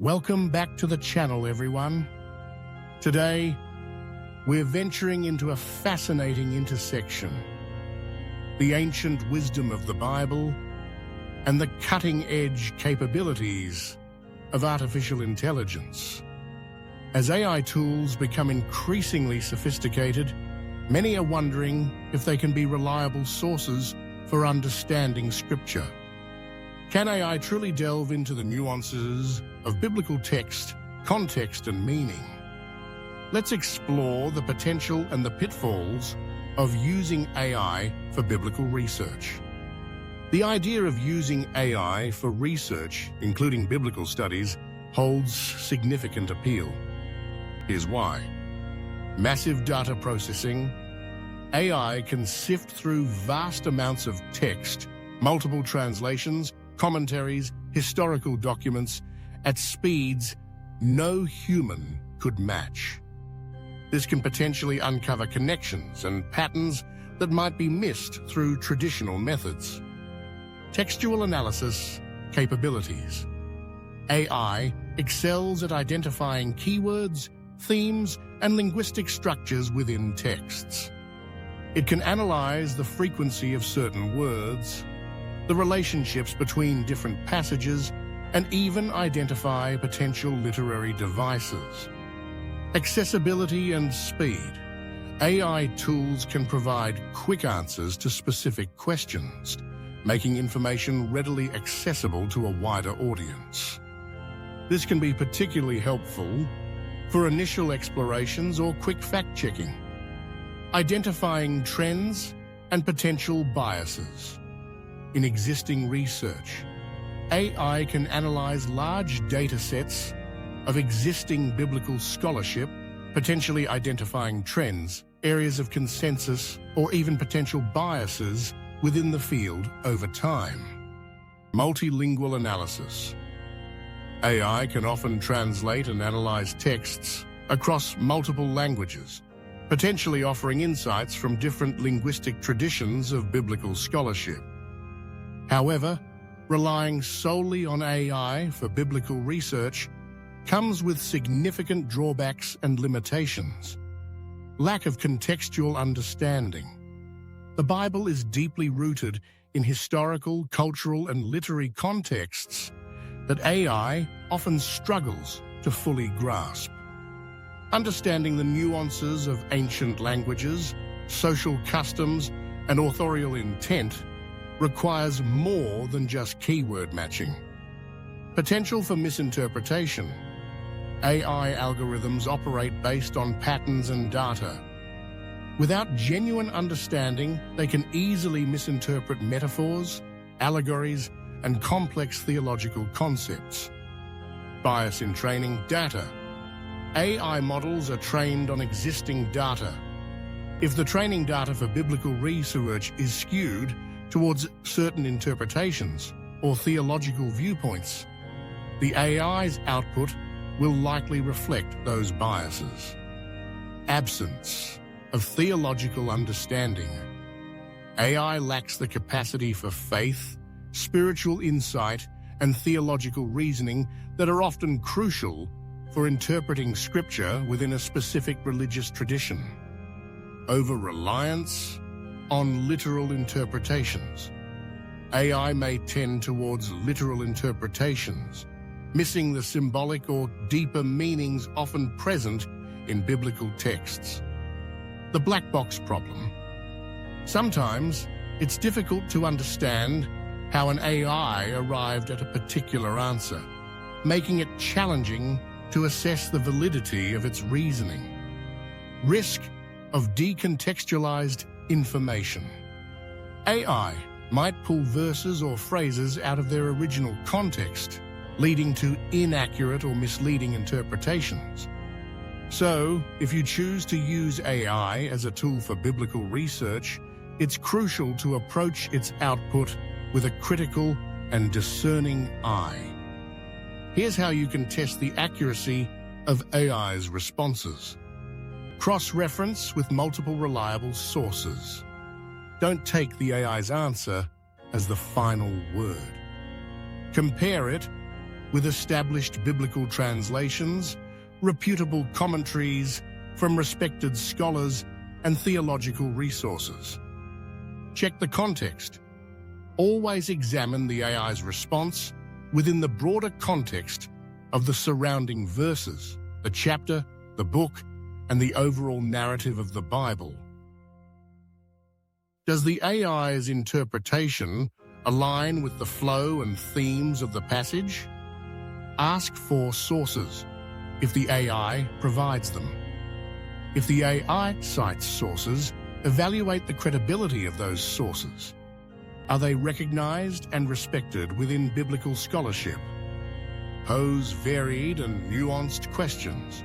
Welcome back to the channel, everyone. Today, we're venturing into a fascinating intersection. The ancient wisdom of the Bible and the cutting-edge capabilities of artificial intelligence. As AI tools become increasingly sophisticated, many are wondering if they can be reliable sources for understanding Scripture. Can AI truly delve into the nuances of biblical text, context, and meaning? Let's explore the potential and the pitfalls of using AI for biblical research. The idea of using AI for research, including biblical studies, holds significant appeal. Here's why. Massive data processing. AI can sift through vast amounts of text, multiple translations, commentaries, historical documents, at speeds no human could match. This can potentially uncover connections and patterns that might be missed through traditional methods. Textual analysis capabilities. AI excels at identifying keywords, themes, and linguistic structures within texts. It can analyze the frequency of certain words, the relationships between different passages, and even identify potential literary devices. Accessibility and speed. AI tools can provide quick answers to specific questions, making information readily accessible to a wider audience. This can be particularly helpful for initial explorations or quick fact-checking. Identifying trends and potential biases. In existing research, AI can analyze large data sets of existing biblical scholarship, potentially identifying trends, areas of consensus, or even potential biases within the field over time. Multilingual analysis. AI can often translate and analyze texts across multiple languages, potentially offering insights from different linguistic traditions of biblical scholarship. However, relying solely on AI for biblical research comes with significant drawbacks and limitations. Lack of contextual understanding. The Bible is deeply rooted in historical, cultural, and literary contexts that AI often struggles to fully grasp. Understanding the nuances of ancient languages, social customs, and authorial intent requires more than just keyword matching. Potential for misinterpretation. AI algorithms operate based on patterns and data. Without genuine understanding, they can easily misinterpret metaphors, allegories, and complex theological concepts. Bias in training data. AI models are trained on existing data. If the training data for biblical research is skewed towards certain interpretations or theological viewpoints, the AI's output will likely reflect those biases. Absence of theological understanding. AI lacks the capacity for faith, spiritual insight, and theological reasoning that are often crucial for interpreting Scripture within a specific religious tradition. Over-reliance on literal interpretations. AI may tend towards literal interpretations, missing the symbolic or deeper meanings often present in biblical texts. The black box problem. Sometimes it's difficult to understand how an AI arrived at a particular answer, making it challenging to assess the validity of its reasoning. Risk of decontextualized information. AI might pull verses or phrases out of their original context, leading to inaccurate or misleading interpretations. So, if you choose to use AI as a tool for biblical research, it's crucial to approach its output with a critical and discerning eye. Here's how you can test the accuracy of AI's responses. Cross-reference with multiple reliable sources. Don't take the AI's answer as the final word. Compare it with established biblical translations, reputable commentaries from respected scholars, and theological resources. Check the context. Always examine the AI's response within the broader context of the surrounding verses, the chapter, the book, and the overall narrative of the Bible. Does the AI's interpretation align with the flow and themes of the passage? Ask for sources, if the AI provides them. If the AI cites sources, evaluate the credibility of those sources. Are they recognized and respected within biblical scholarship? Pose varied and nuanced questions.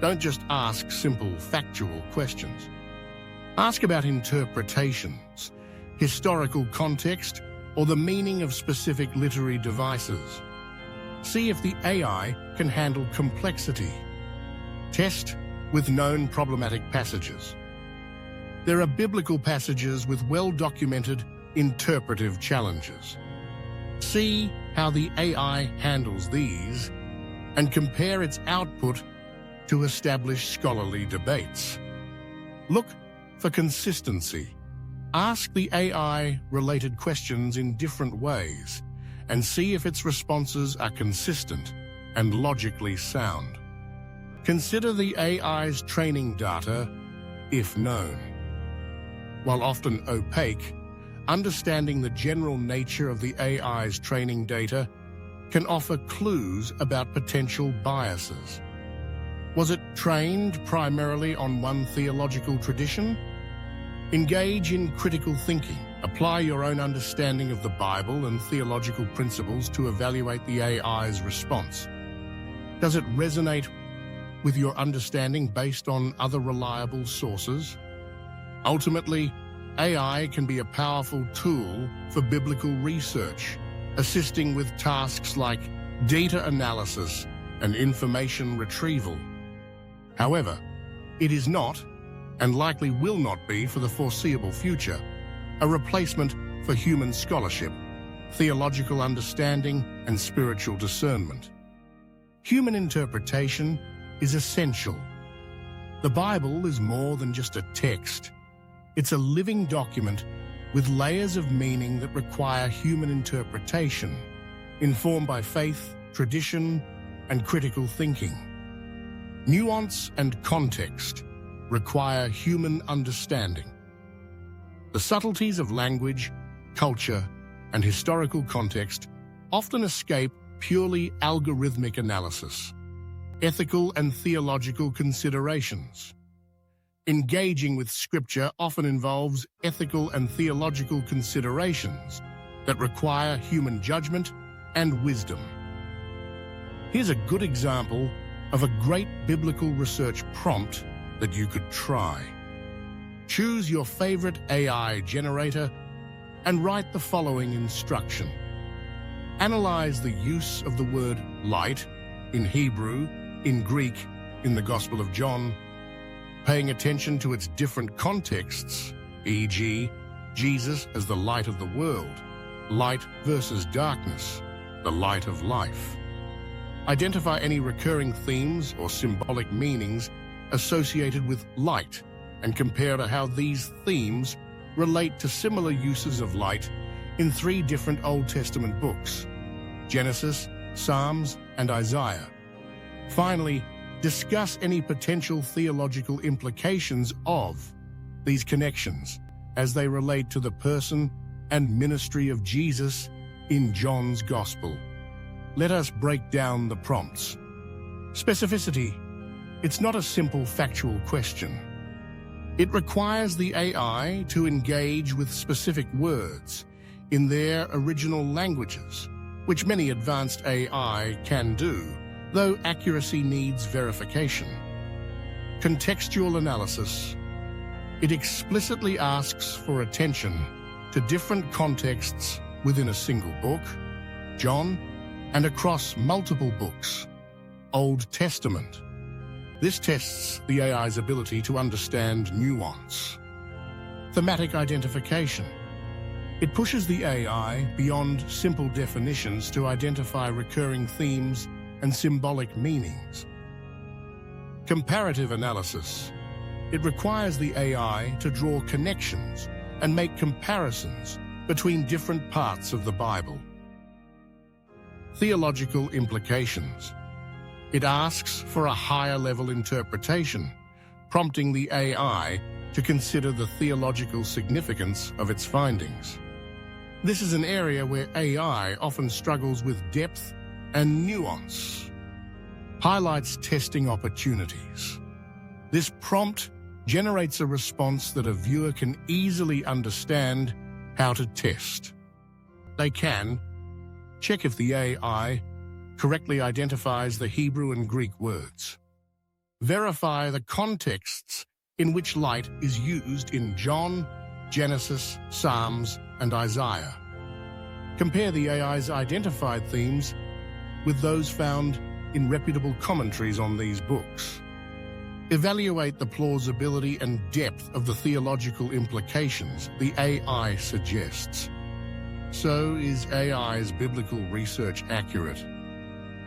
Don't just ask simple factual questions. Ask about interpretations, historical context, or the meaning of specific literary devices. See if the AI can handle complexity. Test with known problematic passages. There are biblical passages with well-documented interpretive challenges. See how the AI handles these and compare its output to established scholarly debates. Look for consistency. Ask the AI related questions in different ways and see if its responses are consistent and logically sound. Consider the AI's training data, if known. While often opaque, understanding the general nature of the AI's training data can offer clues about potential biases. Was it trained primarily on one theological tradition? Engage in critical thinking. Apply your own understanding of the Bible and theological principles to evaluate the AI's response. Does it resonate with your understanding based on other reliable sources? Ultimately, AI can be a powerful tool for biblical research, assisting with tasks like data analysis and information retrieval. However, it is not, and likely will not be for the foreseeable future, a replacement for human scholarship, theological understanding, and spiritual discernment. Human interpretation is essential. The Bible is more than just a text. It's a living document with layers of meaning that require human interpretation, informed by faith, tradition, and critical thinking. Nuance and context require human understanding. The subtleties of language, culture, and historical context often escape purely algorithmic analysis. Ethical and theological considerations. Engaging with Scripture often involves ethical and theological considerations that require human judgment and wisdom. Here's a good example of a great biblical research prompt that you could try. Choose your favorite AI generator and write the following instruction. Analyze the use of the word light in Hebrew, in Greek, in the Gospel of John, paying attention to its different contexts, e.g., Jesus as the light of the world, light versus darkness, the light of life. Identify any recurring themes or symbolic meanings associated with light and compare to how these themes relate to similar uses of light in 3 different Old Testament books, Genesis, Psalms, and Isaiah. Finally, discuss any potential theological implications of these connections as they relate to the person and ministry of Jesus in John's Gospel. Let us break down the prompts. Specificity. It's not a simple factual question. It requires the AI to engage with specific words in their original languages, which many advanced AI can do, though accuracy needs verification. Contextual analysis. It explicitly asks for attention to different contexts within a single book, John, and across multiple books, Old Testament. This tests the AI's ability to understand nuance. Thematic identification. It pushes the AI beyond simple definitions to identify recurring themes and symbolic meanings. Comparative analysis. It requires the AI to draw connections and make comparisons between different parts of the Bible. Theological implications. It asks for a higher-level interpretation, prompting the AI to consider the theological significance of its findings. This is an area where AI often struggles with depth and nuance. Highlights testing opportunities. This prompt generates a response that a viewer can easily understand how to test. They can check if the AI correctly identifies the Hebrew and Greek words. Verify the contexts in which light is used in John, Genesis, Psalms, and Isaiah. Compare the AI's identified themes with those found in reputable commentaries on these books. Evaluate the plausibility and depth of the theological implications the AI suggests. So, is AI's biblical research accurate?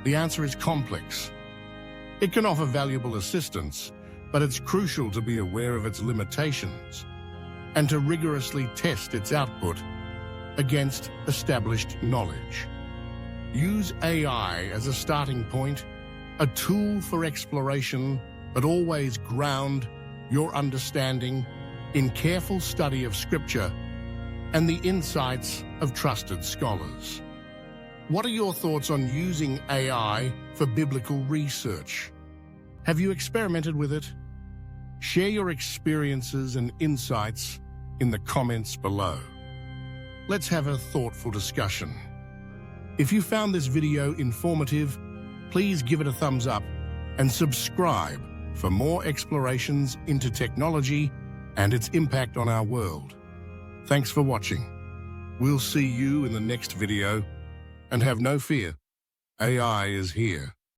The answer is complex. It can offer valuable assistance, but it's crucial to be aware of its limitations and to rigorously test its output against established knowledge. Use AI as a starting point, a tool for exploration, but always ground your understanding in careful study of Scripture and the insights of trusted scholars. What are your thoughts on using AI for biblical research? Have you experimented with it? Share your experiences and insights in the comments below. Let's have a thoughtful discussion. If you found this video informative, please give it a thumbs up and subscribe for more explorations into technology and its impact on our world. Thanks for watching. We'll see you in the next video, and have no fear, AI is here.